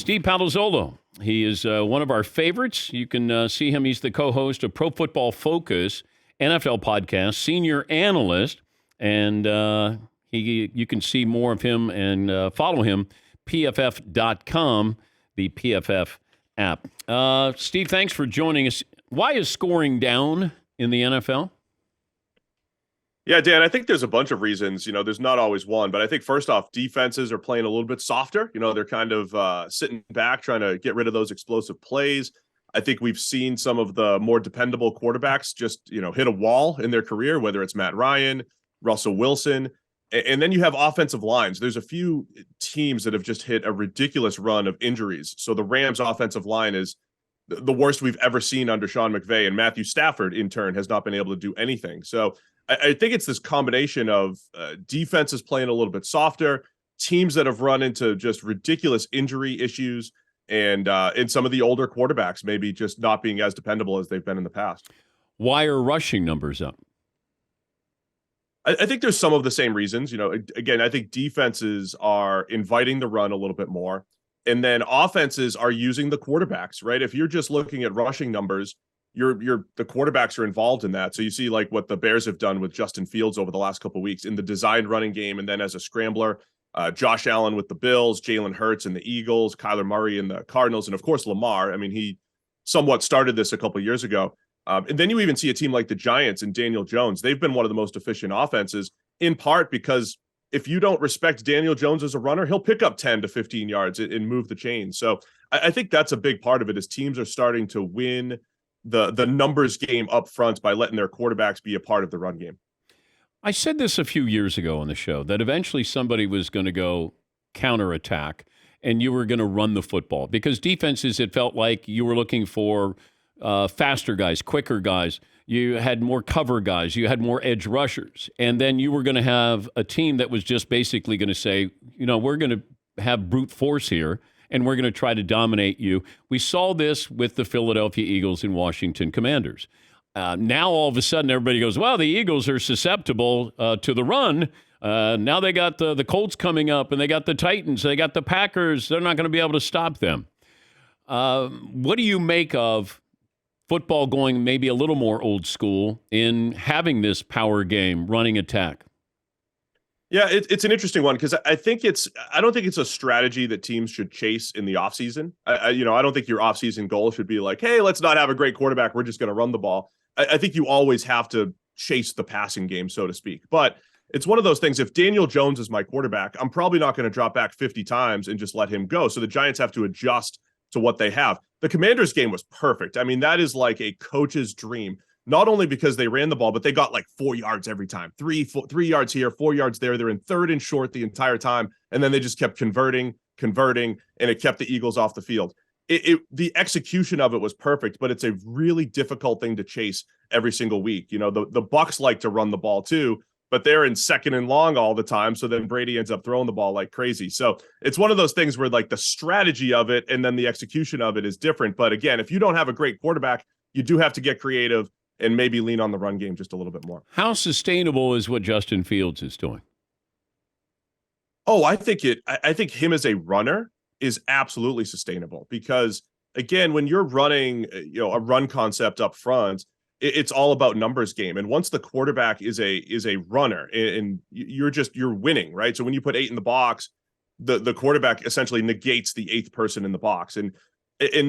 Steve Palazzolo. He is one of our favorites. You can see him. He's the co-host of Pro Football Focus NFL podcast, senior analyst, and you can see more of him and follow him, pff.com, the PFF app. Steve, thanks for joining us. Why is scoring down in the NFL? Yeah, Dan, I think there's a bunch of reasons. There's not always one, but I think first off, defenses are playing a little bit softer. They're kind of sitting back, trying to get rid of those explosive plays. I think we've seen some of the more dependable quarterbacks just, hit a wall in their career, whether it's Matt Ryan, Russell Wilson, and then you have offensive lines. There's a few teams that have just hit a ridiculous run of injuries. So the Rams offensive line is the worst we've ever seen under Sean McVay, and Matthew Stafford, in turn, has not been able to do anything. So I think it's this combination of defenses playing a little bit softer, teams that have run into just ridiculous injury issues, and some of the older quarterbacks maybe just not being as dependable as they've been in the past. Why are rushing numbers up? I think there's some of the same reasons. Again, I think defenses are inviting the run a little bit more, and then offenses are using the quarterbacks, right? If you're just looking at rushing numbers, the quarterbacks are involved in that. So you see like what the Bears have done with Justin Fields over the last couple of weeks in the designed running game, and then as a scrambler, Josh Allen with the Bills, Jalen Hurts and the Eagles, Kyler Murray and the Cardinals, and of course Lamar. I mean, he somewhat started this a couple of years ago. And then you even see a team like the Giants and Daniel Jones. They've been one of the most efficient offenses, in part because if you don't respect Daniel Jones as a runner, he'll pick up 10 to 15 yards and move the chains. So I think that's a big part of it, is teams are starting to win the numbers game up front by letting their quarterbacks be a part of the run game. I said this a few years ago on the show, that eventually somebody was going to go counterattack and you were going to run the football, because defenses, it felt like you were looking for faster guys, quicker guys. You had more cover guys. You had more edge rushers. And then you were going to have a team that was just basically going to say, we're going to have brute force here, and we're going to try to dominate you. We saw this with the Philadelphia Eagles and Washington Commanders. Now, all of a sudden, everybody goes, well, the Eagles are susceptible to the run. Now they got the Colts coming up, and they got the Titans. They got the Packers. They're not going to be able to stop them. What do you make of football going maybe a little more old school in having this power game, running attack? Yeah, it's an interesting one, because I don't think it's a strategy that teams should chase in the offseason. I don't think your offseason goal should be like, hey, let's not have a great quarterback, we're just going to run the ball. I think you always have to chase the passing game, so to speak. But it's one of those things, if Daniel Jones is my quarterback, I'm probably not going to drop back 50 times and just let him go. So the Giants have to adjust to what they have. The Commanders game was perfect. I mean, that is like a coach's dream. Not only because they ran the ball, but they got like 4 yards every time. 3 yards here, 4 yards there. They're in third and short the entire time. And then they just kept converting, and it kept the Eagles off the field. The execution of it was perfect, but it's a really difficult thing to chase every single week. The Bucs like to run the ball too, but they're in second and long all the time. So then Brady ends up throwing the ball like crazy. So it's one of those things where like the strategy of it and then the execution of it is different. But again, if you don't have a great quarterback, you do have to get creative and maybe lean on the run game just a little bit more. How sustainable is what Justin Fields is doing? Oh, I think him as a runner is absolutely sustainable, because again, when you're running, a run concept up front, it's all about numbers game. And once the quarterback is a runner and you're winning, right? So when you put 8 in the box, the quarterback essentially negates the 8th person in the box. And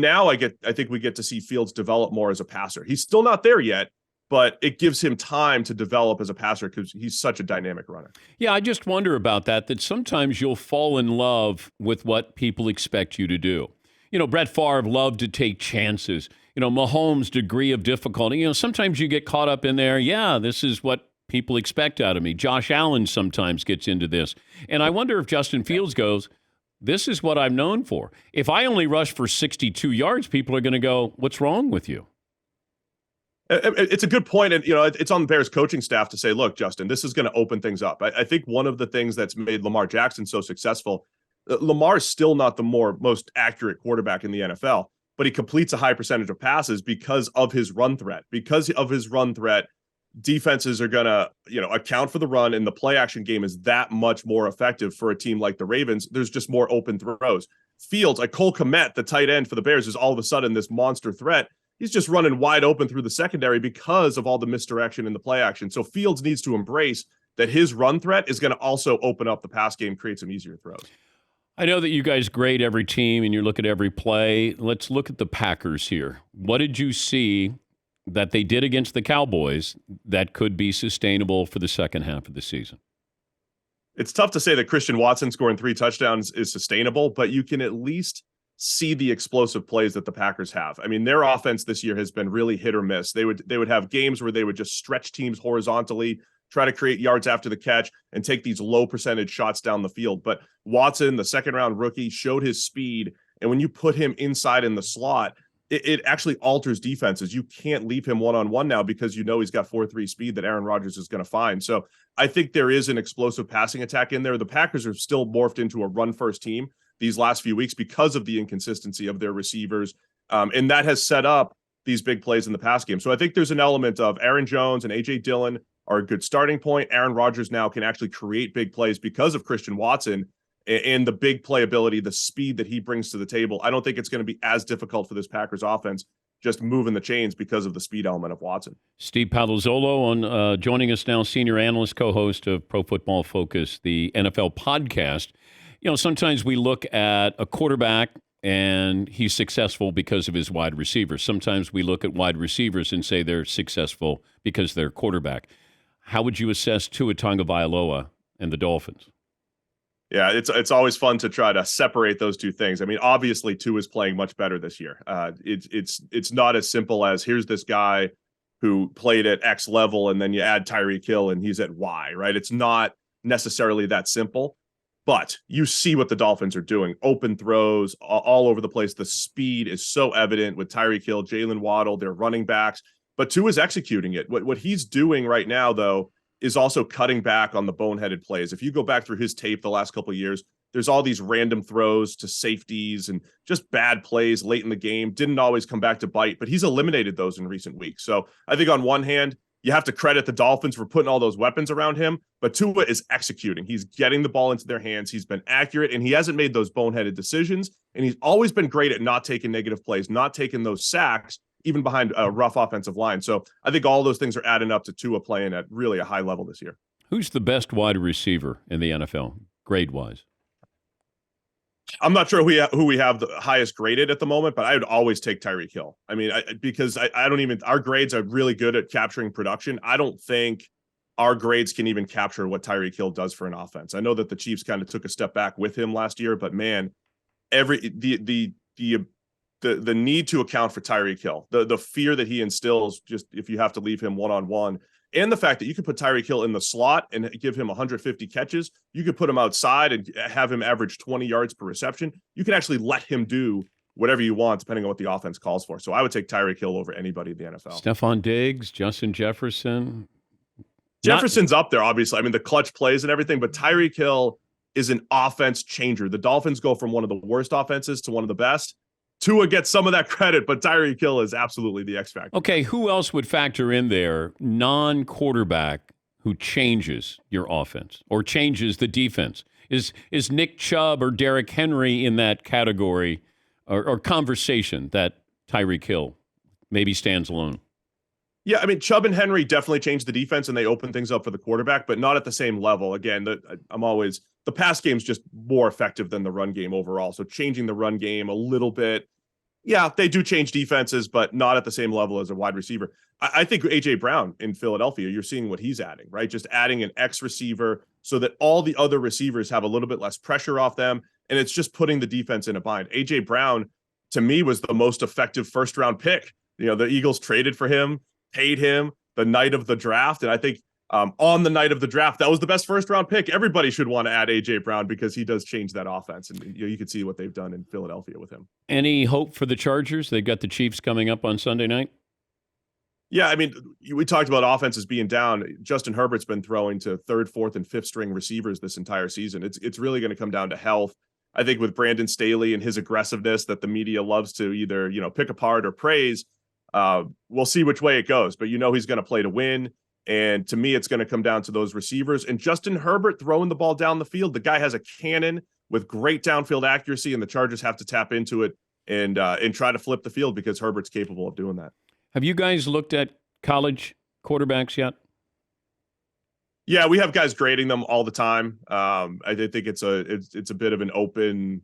now I think we get to see Fields develop more as a passer. He's still not there yet, but it gives him time to develop as a passer because he's such a dynamic runner. Yeah, I just wonder about that sometimes you'll fall in love with what people expect you to do. Brett Favre loved to take chances. Mahomes' degree of difficulty. Sometimes you get caught up in there. Yeah, this is what people expect out of me. Josh Allen sometimes gets into this. And I wonder if Justin Fields goes, this is what I'm known for. If I only rush for 62 yards, people are going to go, what's wrong with you? It's a good point. And, it's on the Bears coaching staff to say, look, Justin, this is going to open things up. I think one of the things that's made Lamar Jackson so successful, Lamar is still not the most accurate quarterback in the NFL, but he completes a high percentage of passes because of his run threat. Because of his run threat, defenses are going to, account for the run, and the play action game is that much more effective for a team like the Ravens. There's just more open throws. Fields, like Cole Kmet, the tight end for the Bears, is all of a sudden this monster threat. He's just running wide open through the secondary because of all the misdirection in the play action. So Fields needs to embrace that his run threat is going to also open up the pass game, create some easier throws. I know that you guys grade every team and you look at every play. Let's look at the Packers here. What did you see that they did against the Cowboys that could be sustainable for the second half of the season? It's tough to say that Christian Watson scoring 3 touchdowns is sustainable, but you can at least see the explosive plays that the Packers have. I mean, their offense this year has been really hit or miss. They would have games where they would just stretch teams horizontally, try to create yards after the catch, and take these low percentage shots down the field. But Watson, the second round rookie, showed his speed. And when you put him inside in the slot, it actually alters defenses. You can't leave him one-on-one now because you know he's got 4.3 speed that Aaron Rodgers is going to find. So I think there is an explosive passing attack in there. The Packers are still morphed into a run-first team these last few weeks because of the inconsistency of their receivers. And that has set up these big plays in the pass game. So I think there's an element of Aaron Jones and A.J. Dillon are a good starting point. Aaron Rodgers now can actually create big plays because of Christian Watson and the big playability, the speed that he brings to the table. I don't think it's going to be as difficult for this Packers offense just moving the chains because of the speed element of Watson. Steve Palazzolo on joining us now, senior analyst, co-host of Pro Football Focus, the NFL podcast. You know, sometimes we look at a quarterback and he's successful because of his wide receivers. Sometimes we look at wide receivers and say they're successful because they're quarterback. How would you assess Tua Tagovailoa and the Dolphins? Yeah, it's always fun to try to separate those two things. I mean, obviously, Tua is playing much better this year. It's not as simple as here's this guy who played at X level and then you add Tyreek Hill and he's at Y, right? It's not necessarily that simple, but you see what the Dolphins are doing. Open throws all over the place. The speed is so evident with Tyreek Hill, Jalen Waddle, their running backs, but Tua is executing it. What he's doing right now, though, is also cutting back on the boneheaded plays. If you go back through his tape the last couple of years, there's all these random throws to safeties and just bad plays late in the game. Didn't always come back to bite, but he's eliminated those in recent weeks. So I think on one hand, you have to credit the Dolphins for putting all those weapons around him, but Tua is executing. He's getting the ball into their hands. He's been accurate, and he hasn't made those boneheaded decisions. And he's always been great at not taking negative plays, not taking those sacks, even behind a rough offensive line. So I think all those things are adding up to Tua playing at really a high level this year. Who's the best wide receiver in the NFL, grade-wise? I'm not sure who we have the highest graded at the moment, but I would always take Tyreek Hill. I mean, because I don't even, our grades are really good at capturing production. I don't think our grades can even capture what Tyreek Hill does for an offense. I know that the Chiefs kind of took a step back with him last year, but man, the need to account for Tyreek Hill, the fear that he instills just if you have to leave him one-on-one, and the fact that you could put Tyreek Hill in the slot and give him 150 catches, you could put him outside and have him average 20 yards per reception. You can actually let him do whatever you want depending on what the offense calls for. So I would take Tyreek Hill over anybody in the NFL. Stephon Diggs, Justin Jefferson. Jefferson's up there, obviously. I mean, the clutch plays and everything, but Tyreek Hill is an offense changer. The Dolphins go from one of the worst offenses to one of the best. Tua gets some of that credit, but Tyreek Hill is absolutely the X factor. Okay, who else would factor in there, non-quarterback, who changes your offense or changes the defense? Is Nick Chubb or Derrick Henry in that category or conversation that Tyreek Hill maybe stands alone? Yeah, I mean, Chubb and Henry definitely changed the defense and they opened things up for the quarterback, but not at the same level. Again, the pass game's just more effective than the run game overall. So changing the run game a little bit. Yeah, they do change defenses, but not at the same level as a wide receiver. I think A.J. Brown in Philadelphia, you're seeing what he's adding, right? Just adding an X receiver so that all the other receivers have a little bit less pressure off them. And it's just putting the defense in a bind. A.J. Brown, to me, was the most effective first-round pick. You know, the Eagles traded for him, paid him the night of the draft. And I think on the night of the draft, that was the best first-round pick. Everybody should want to add A.J. Brown because he does change that offense. And you can see what they've done in Philadelphia with him. Any hope for the Chargers? They've got the Chiefs coming up on Sunday night. Yeah, I mean, we talked about offenses being down. Justin Herbert's been throwing to third, fourth, and fifth string receivers this entire season. It's really going to come down to health. I think with Brandon Staley and his aggressiveness that the media loves to either, pick apart or praise, we'll see which way it goes. But he's going to play to win. And to me, it's going to come down to those receivers. And Justin Herbert throwing the ball down the field. The guy has a cannon. with great downfield accuracy, and the Chargers have to tap into it and try to flip the field because Herbert's capable of doing that. Have you guys looked at college quarterbacks yet? Yeah, we have guys grading them all the time. I think it's a bit of an open,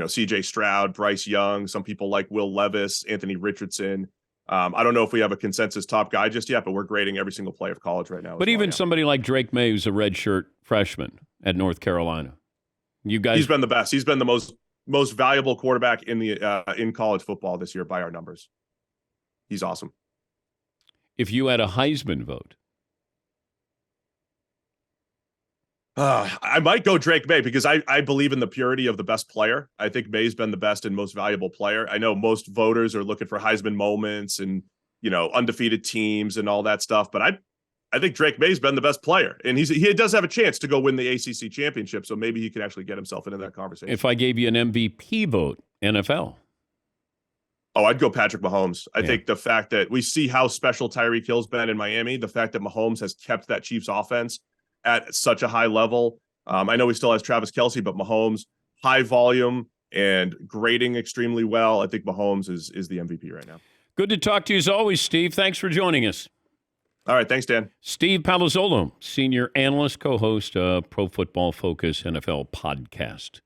C.J. Stroud, Bryce Young. Some people like Will Levis, Anthony Richardson. I don't know if we have a consensus top guy just yet, but we're grading every single play of college right now. But even somebody like Drake May, who's a redshirt freshman at North Carolina, you guys, he's been the best. He's been the most valuable quarterback in college football this year by our numbers. He's awesome. If you had a Heisman vote. I might go Drake May because I believe in the purity of the best player. I think May's been the best and most valuable player. I know most voters are looking for Heisman moments and, undefeated teams and all that stuff. But I think Drake May's been the best player. And he does have a chance to go win the ACC championship. So maybe he can actually get himself into that conversation. If I gave you an MVP vote, NFL. Oh, I'd go Patrick Mahomes. I think the fact that we see how special Tyreek Hill's been in Miami, the fact that Mahomes has kept that Chiefs offense at such a high level. I know he still has Travis Kelce, but Mahomes, high volume and grading extremely well. I think Mahomes is the MVP right now. Good to talk to you as always, Steve. Thanks for joining us. All right. Thanks, Dan. Steve Palazzolo, senior analyst, co-host of Pro Football Focus NFL podcast.